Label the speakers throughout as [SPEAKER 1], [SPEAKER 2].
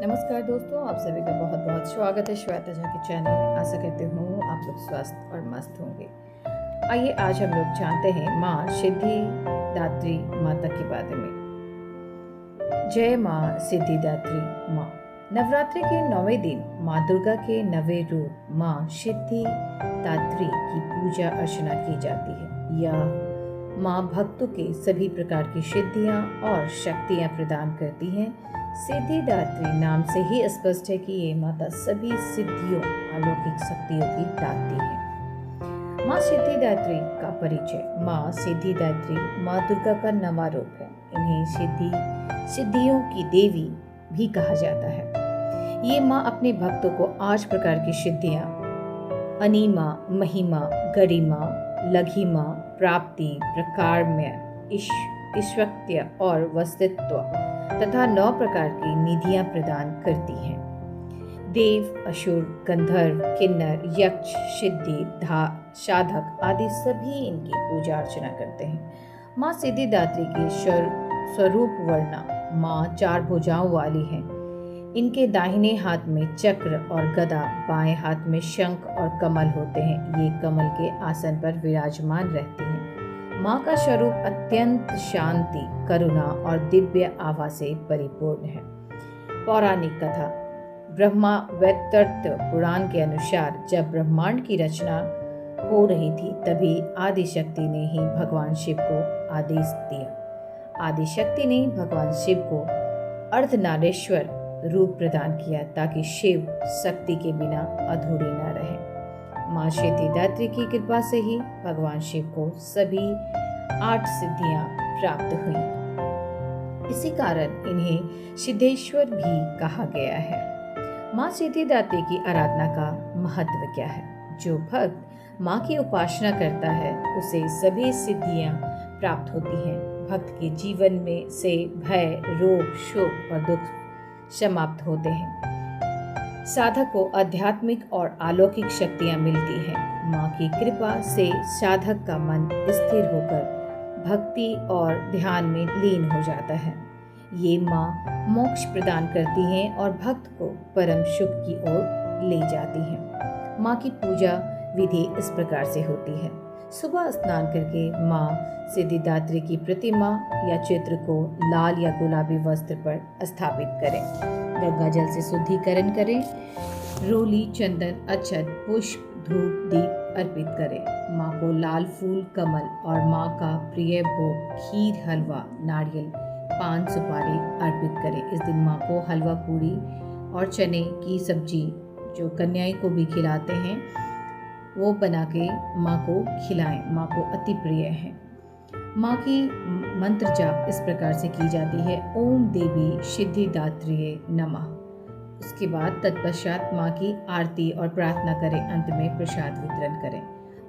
[SPEAKER 1] नमस्कार दोस्तों, आप सभी का बहुत बहुत स्वागत है श्वेता झा के चैनल में। आशा करती हूँ आप लोग स्वस्थ और मस्त होंगे। आइए आज हम लोग जानते हैं माँ सिद्धिदात्री माता के बारे में। जय माँ सिद्धिदात्री माँ। नवरात्रि के 9वें दिन माँ दुर्गा के 9वें रूप माँ सिद्धिदात्री की पूजा अर्चना की जाती है। यह माँ भक्तों के सभी प्रकार की सिद्धियाँ और शक्तियाँ प्रदान करती हैं। सिद्धिदात्री नाम से ही स्पष्ट है कि ये माता सभी सिद्धियों अलौकिक शक्तियों की दात्री है। माँ सिद्धिदात्री का परिचय। माँ सिद्धिदात्री माँ दुर्गा का 9वां रूप है। इन्हें सिद्धियों की देवी भी कहा जाता है। ये माँ अपने भक्तों को 8 प्रकार की सिद्धियाँ अनिमा, महिमा, गरिमा, लघिमा, प्राप्ति, प्रकारम्य, ईश्वत्य और वस्तित्व तथा 9 प्रकार की निधियां प्रदान करती हैं। देव, असुर, गंधर्व, किन्नर, यक्ष, सिद्धि, साधक आदि सभी इनकी पूजा अर्चना करते हैं। माँ सिद्धिदात्री की स्वरूप वर्णना। माँ 4 भुजाओं वाली हैं। इनके दाहिने हाथ में चक्र और गदा, बाएं हाथ में शंख और कमल होते हैं। ये कमल के आसन पर विराजमान रहती हैं। माँ का स्वरूप अत्यंत शांति, करुणा और दिव्य आभा से परिपूर्ण है। पौराणिक कथा। ब्रह्मा वैवर्त पुराण के अनुसार जब ब्रह्मांड की रचना हो रही थी तभी आदिशक्ति ने ही भगवान शिव को आदेश दिया। आदिशक्ति ने भगवान शिव को अर्धनारीश्वर रूप प्रदान किया ताकि शिव शक्ति के बिना अधूरी न रहे। माँ सिद्धिदात्री की कृपा से ही भगवान शिव को सभी 8 सिद्धियां प्राप्त हुई। इसी कारण इन्हें सिद्धेश्वर भी कहा गया है। माँ सिद्धिदात्री की आराधना का महत्व क्या है? जो भक्त माँ की उपासना करता है उसे सभी सिद्धियां प्राप्त होती हैं। भक्त के जीवन में से भय, रोग, शोक और दुख समाप्त होते हैं। साधक को आध्यात्मिक और अलौकिक शक्तियां मिलती हैं। माँ की कृपा से साधक का मन स्थिर होकर भक्ति और ध्यान में लीन हो जाता है। ये माँ मोक्ष प्रदान करती हैं और भक्त को परम सुख की ओर ले जाती हैं। माँ की पूजा विधि इस प्रकार से होती है। सुबह स्नान करके माँ सिद्धिदात्री की प्रतिमा या चित्र को लाल या गुलाबी वस्त्र पर स्थापित करें। गंगा जल से शुद्धिकरण करें। रोली, चंदन, अक्षत, पुष्प, धूप, दीप अर्पित करें। माँ को लाल फूल, कमल और माँ का प्रिय भोग खीर, हलवा, नारियल, पान, सुपारी अर्पित करें। इस दिन माँ को हलवा पूरी और चने की सब्जी जो कन्याएं को भी खिलाते हैं वो बना के माँ को खिलाएं। माँ को अति प्रिय है। माँ की मंत्र जाप इस प्रकार से की जाती है। ओम देवी सिद्धिदात्रिये नमः। उसके बाद तत्पश्चात माँ की आरती और प्रार्थना करें। अंत में प्रसाद वितरण करें।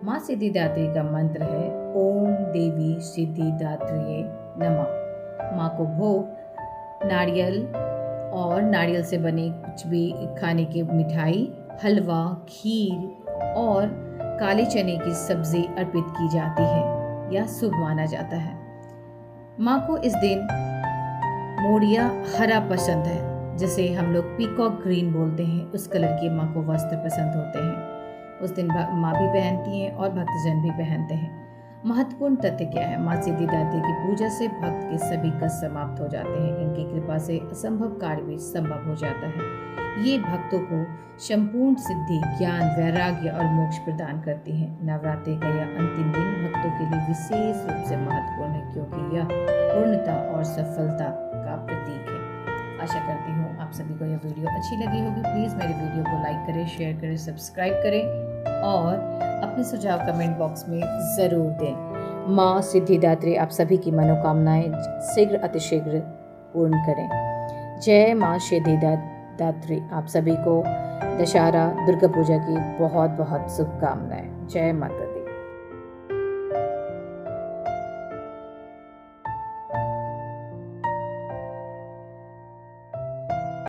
[SPEAKER 1] माँ सिद्धिदात्री का मंत्र है ओम देवी सिद्धिदात्रिये नमः। माँ को भोग नारियल से बने कुछ भी खाने की मिठाई, हलवा, खीर और काले चने की सब्जी अर्पित की जाती है या शुभ माना जाता है। माँ को इस दिन मोड़िया हरा पसंद है, जिसे हम लोग पीकॉक ग्रीन बोलते हैं। उस कलर के माँ को वस्त्र पसंद होते हैं। उस दिन माँ भी पहनती हैं और भक्तजन भी पहनते हैं। महत्वपूर्ण तथ्य क्या है? माँ सिद्धिदात्री की पूजा से भक्त के सभी कष्ट समाप्त हो जाते हैं। इनकी कृपा से असंभव कार्य भी संभव हो जाता है। ये भक्तों को संपूर्ण सिद्धि, ज्ञान, वैराग्य और मोक्ष प्रदान करती हैं। नवरात्रि का यह अंतिम दिन भक्तों के लिए विशेष रूप से महत्वपूर्ण है क्योंकि यह पूर्णता और सफलता का प्रतीक है। आशा करती हूँ आप सभी को यह वीडियो अच्छी लगी होगी। प्लीज़ मेरे वीडियो को लाइक करें, शेयर करें, सब्सक्राइब करें और अपने सुझाव कमेंट बॉक्स में ज़रूर दें। माँ सिद्धिदात्री आप सभी की मनोकामनाएं शीघ्र अतिशीघ्र पूर्ण करें। जय माँ सिद्धिदात्री। आप सभी को दशहरा दुर्गा पूजा की बहुत बहुत शुभकामनाएं। जय माता दी।